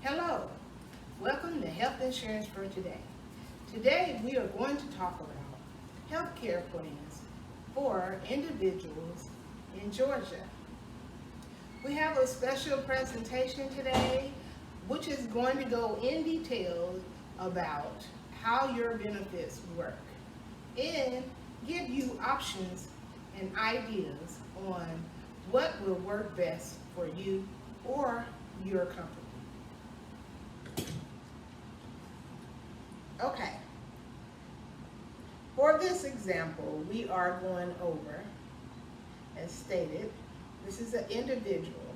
Hello, welcome to Health Insurance for Today. Today we are going to talk about health care plans for individuals in Georgia. We have a special presentation today which is going to go in detail about how your benefits work and give you options and ideas on what will work best for you or your company. Okay, for this example, we are going over, as stated, this is an individual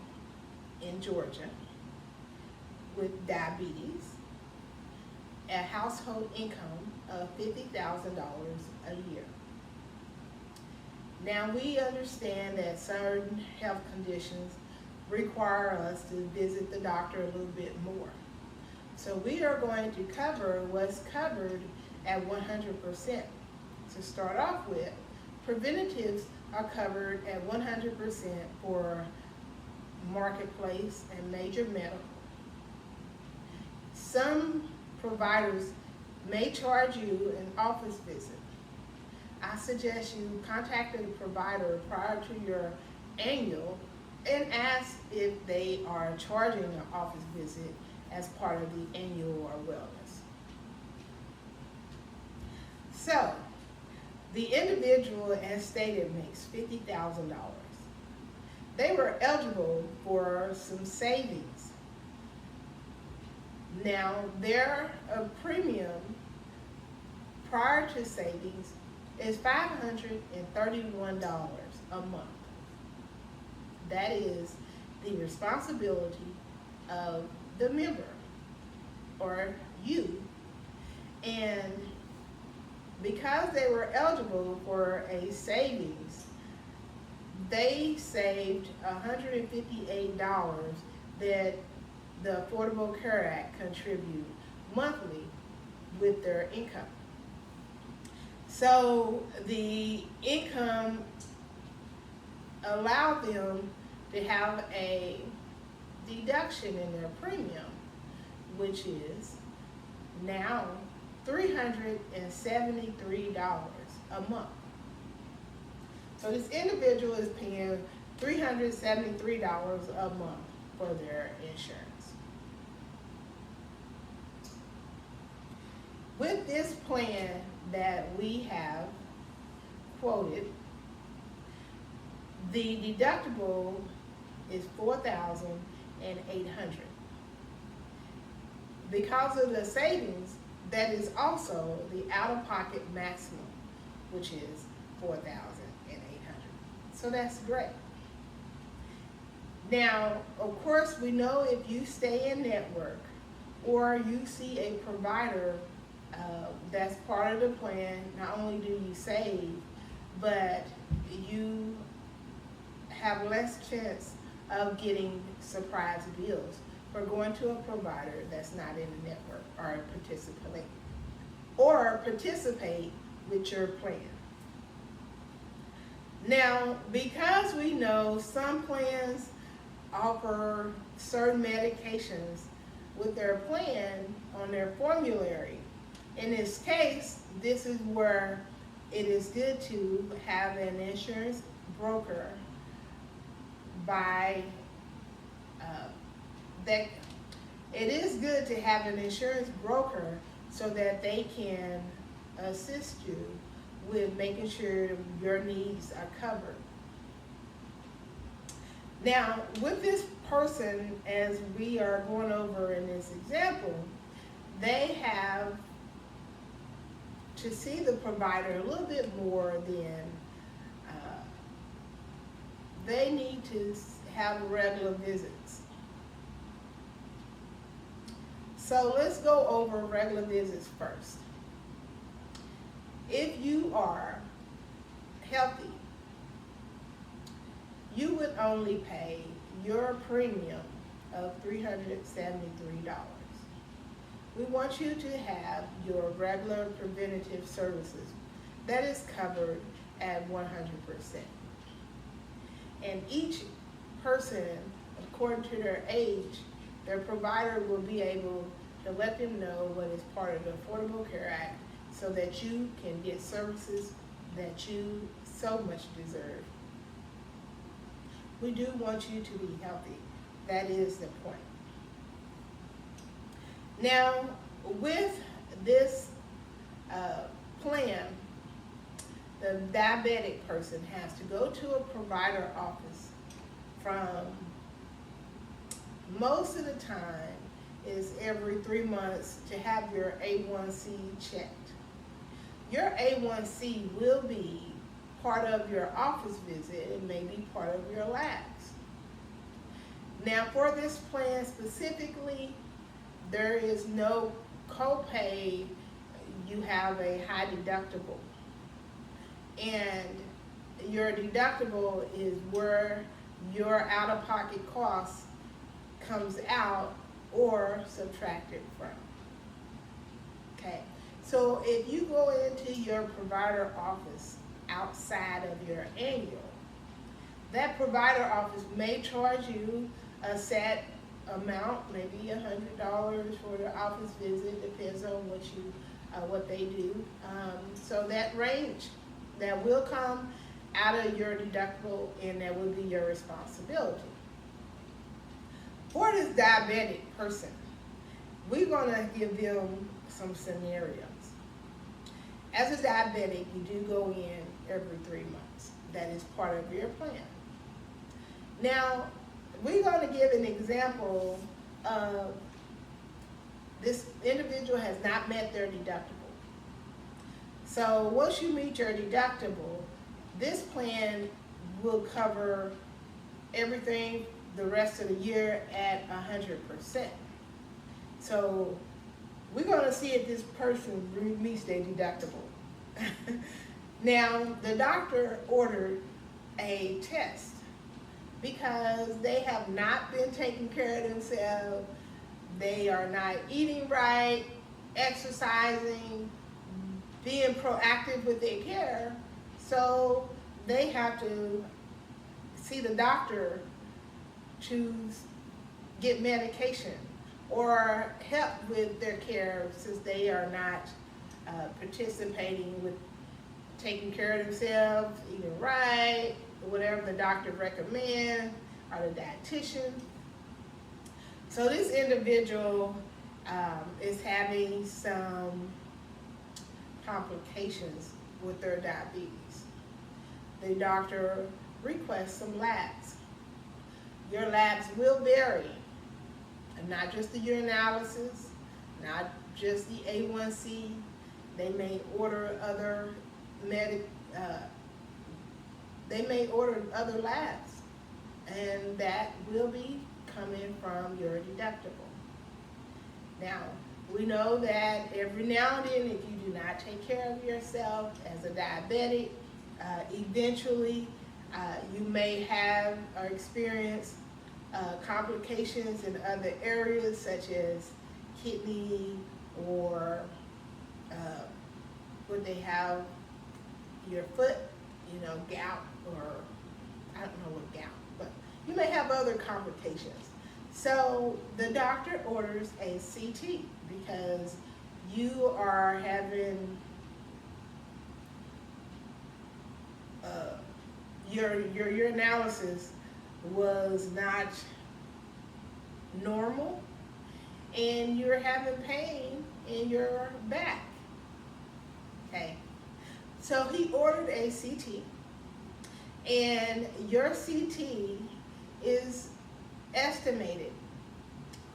in Georgia with diabetes, a household income of $50,000 a year. Now we understand that certain health conditions require us to visit the doctor a little bit more. So we are going to cover what's covered at 100%. To start off with, preventatives are covered at 100% for marketplace and major medical. Some providers may charge you an office visit. I suggest you contact a provider prior to your annual and ask if they are charging an office visit as part of the annual or wellness. So, the individual, as stated, makes $50,000. They were eligible for some savings. Now, their premium prior to savings is $531 a month. That is the responsibility of the member or you, and because they were eligible for a savings, they saved $158 that the Affordable Care Act contributes monthly with their income. So the income allowed them to have a deduction in their premium, which is now $373 a month. So this individual is paying $373 a month for their insurance. With this plan that we have quoted, the deductible is $4,800. Because of the savings, that is also the out-of-pocket maximum, which is $4,800. So that's great. Now, of course, we know if you stay in network or you see a provider that's part of the plan, not only do you save, but you have less chance of getting surprise bills for going to a provider that's not in the network or participate with your plan. Now, because we know some plans offer certain medications with their plan on their formulary, in this case, this is where it is good to have an insurance broker it is good to have an insurance broker so that they can assist you with making sure your needs are covered. Now, with this person, as we are going over in this example, they have to see the provider a little bit more than they need to have regular visits. So let's go over regular visits first. If you are healthy, you would only pay your premium of $373. We want you to have your regular preventative services that is covered at 100%. And each person, according to their age, their provider will be able to let them know what is part of the Affordable Care Act so that you can get services that you so much deserve. We do want you to be healthy. That is the point. Now, with this plan, the diabetic person has to go to a provider office from, most of the time is every 3 months, to have your A1C checked. Your A1C will be part of your office visit and maybe part of your labs. Now, for this plan specifically, there is no copay. You have a high deductible, and your deductible is where your out-of-pocket cost comes out or subtracted from. Okay, so if you go into your provider office outside of your annual, that provider office may charge you a set amount, maybe $100 for the office visit, depends on what they do. So that range, that will come out of your deductible, and that will be your responsibility. For this diabetic person, we're gonna give them some scenarios. As a diabetic, you do go in every 3 months. That is part of your plan. Now, we're going to give an example of this individual has not met their deductible. So once you meet your deductible, this plan will cover everything the rest of the year at 100%. So we're going to see if this person meets their deductible. Now, the doctor ordered a test because they have not been taking care of themselves. They are not eating right, exercising, being proactive with their care. So they have to see the doctor to get medication or help with their care, since they are not participating with taking care of themselves, eating right, whatever the doctor recommends, or the dietitian. So this individual is having some complications with their diabetes. The doctor requests some labs. Your labs will vary, and not just the urinalysis, not just the A1C. They may order other other labs, and that will be coming from your deductible. Now, we know that every now and then, if you do not take care of yourself as a diabetic, eventually you may have or experience complications in other areas, such as kidney, or would they have your foot, gout, or I don't know what gout, but you may have other complications. So the doctor orders a CT because you are having your analysis was not normal, and you're having pain in your back. Okay, so he ordered a CT, and your CT is estimated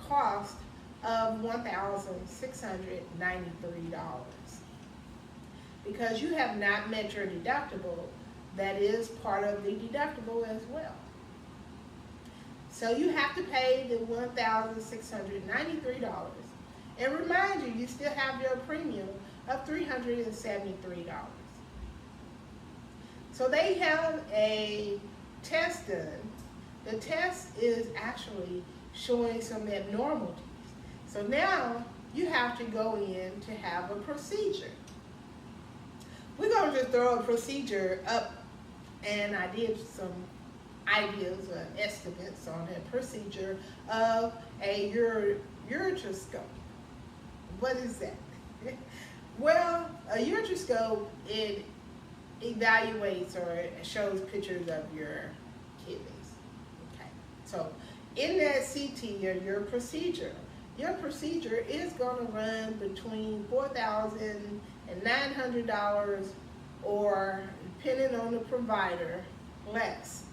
cost of $1,693 because you have not met your deductible. That is part of the deductible as well. So you have to pay the $1,693. And remind you, you still have your premium of $373. So they have a test done. The test is actually showing some abnormalities. So now you have to go in to have a procedure. We're going to just throw a procedure up, and I did some ideas or estimates on a procedure of a ureteroscope. What is that? Well, a ureteroscope, it evaluates or shows pictures of your kidneys. Okay, so in that CT or your procedure is going to run between $4,900 or, depending on the provider, less.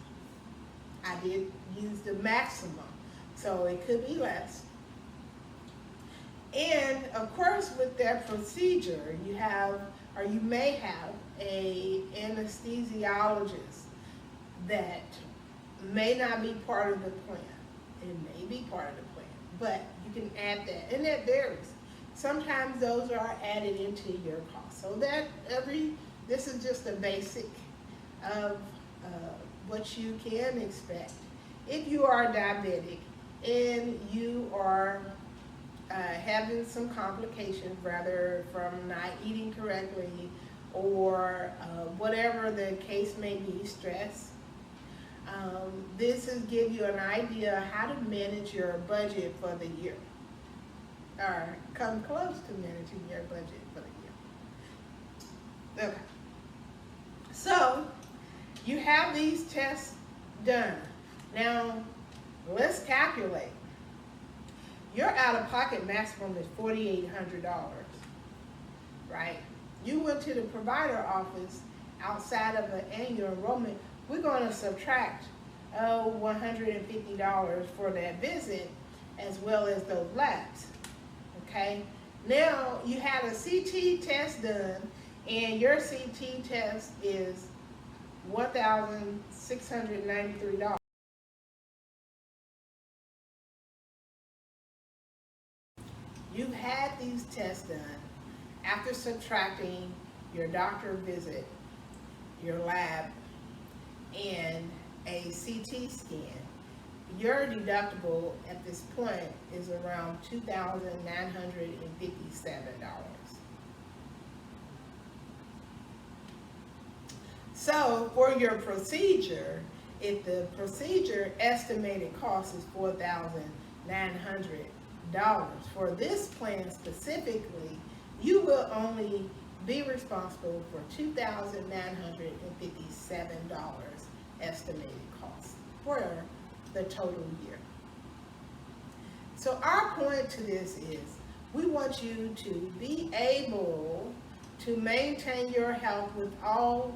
I did use the maximum, so it could be less. And of course, with that procedure, you have, or you may have, a anesthesiologist that may not be part of the plan. It may be part of the plan, but you can add that, and that varies. Sometimes those are added into your cost. So that this is just a basic of what you can expect if you are diabetic and you are having some complications, rather from not eating correctly or whatever the case may be, stress. This is give you an idea how to manage your budget for the year, or come close to managing your budget for the year. Okay. So you have these tests done. Now let's calculate. Your out-of-pocket maximum is $4,800, right? You went to the provider office outside of an annual enrollment. We're going to subtract $150 for that visit, as well as those labs. Okay. Now you had a CT test done, and your CT test is $1,693. You've had these tests done after subtracting your doctor visit, your lab, and a CT scan. Your deductible at this point is around $2,957. So for your procedure, if the procedure estimated cost is $4,900, for this plan specifically, you will only be responsible for $2,957 estimated cost for the total year. So our point to this is, we want you to be able to maintain your health without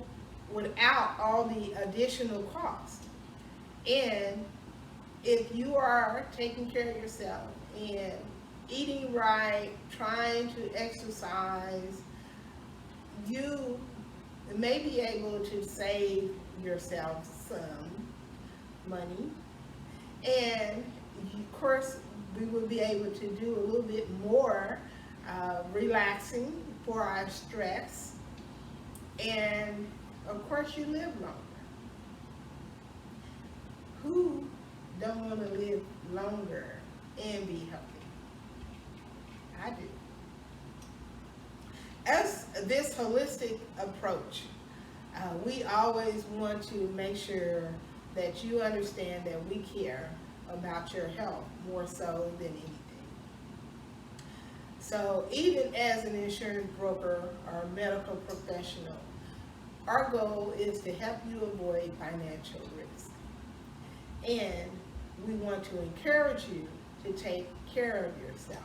all the additional costs. And if you are taking care of yourself and eating right, trying to exercise, you may be able to save yourself some money. And of course, we will be able to do a little bit more relaxing for our stress. And of course, you live longer. Who don't want to live longer and be healthy? I do. As this holistic approach, we always want to make sure that you understand that we care about your health more so than anything. So even as an insurance broker or medical professional, our goal is to help you avoid financial risk. And we want to encourage you to take care of yourself.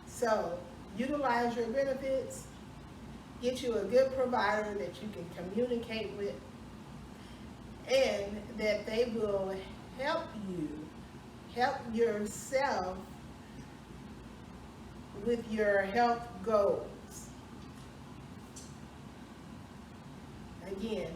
So utilize your benefits, get you a good provider that you can communicate with, and that they will help yourself with your health goals. Again,